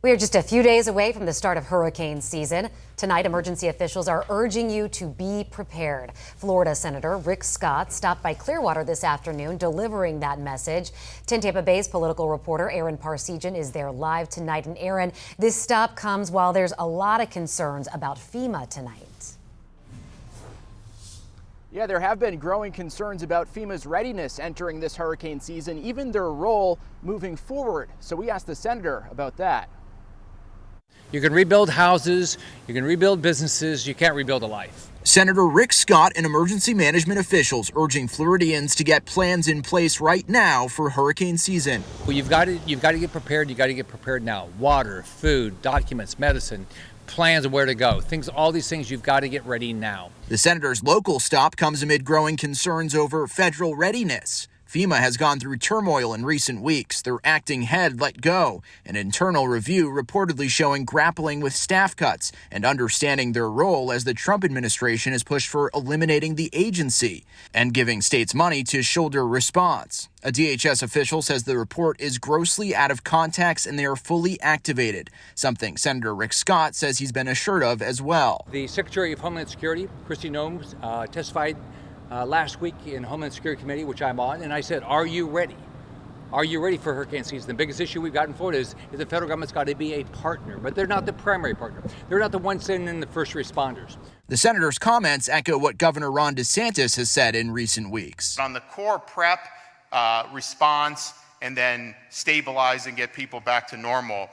We are just a few days away from the start of hurricane season. Tonight, emergency officials are urging you to be prepared. Florida Senator Rick Scott stopped by Clearwater this afternoon, delivering that message. 10 Tampa Bay's political reporter Aaron Parsegian is there live tonight. And Aaron, this stop comes while there's a lot of concerns about FEMA tonight. Yeah, there have been growing concerns about FEMA's readiness entering this hurricane season, even their role moving forward. So we asked the senator about that. You can rebuild houses, you can rebuild businesses, you can't rebuild a life. Senator Rick Scott and emergency management officials urging Floridians to get plans in place right now for hurricane season. Well, you've got to get prepared. You got to get prepared now. Water, food, documents, medicine, plans of where to go. All these things you've got to get ready now. The senator's local stop comes amid growing concerns over federal readiness. FEMA has gone through turmoil in recent weeks. Their acting head let go. An internal review reportedly showing grappling with staff cuts and understanding their role as the Trump administration has pushed for eliminating the agency and giving states money to shoulder response. A DHS official says the report is grossly out of context and they are fully activated, something Senator Rick Scott says he's been assured of as well. The Secretary of Homeland Security, Kristi Noem, testified last week in Homeland Security Committee, which I'm on, and I said, are you ready? Are you ready for hurricane season? The biggest issue we've got in Florida is the federal government's got to be a partner, but they're not the primary partner. They're not the ones sending in the first responders. The senator's comments echo what Governor Ron DeSantis has said in recent weeks. On the core prep, response, and then stabilize and get people back to normal,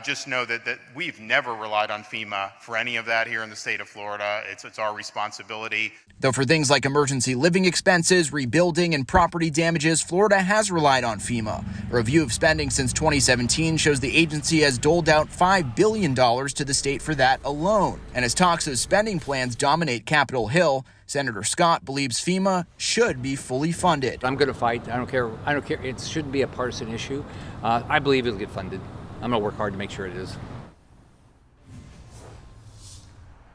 just know that we've never relied on FEMA for any of that here in the state of Florida. It's our responsibility. Though for things like emergency living expenses, rebuilding, and property damages, Florida has relied on FEMA. A review of spending since 2017 shows the agency has doled out $5 billion to the state for that alone. And as talks of spending plans dominate Capitol Hill, Senator Scott believes FEMA should be fully funded. I'm going to fight. I don't care. It shouldn't be a partisan issue. I believe it'll get funded. I'm going to work hard to make sure it is.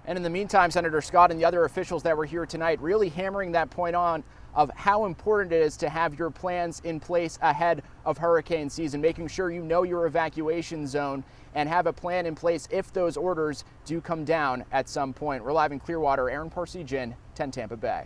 And in the meantime, Senator Scott and the other officials that were here tonight really hammering that point on of how important it is to have your plans in place ahead of hurricane season, making sure you know your evacuation zone and have a plan in place if those orders do come down at some point. We're live in Clearwater. Aaron Parsegian, 10 Tampa Bay.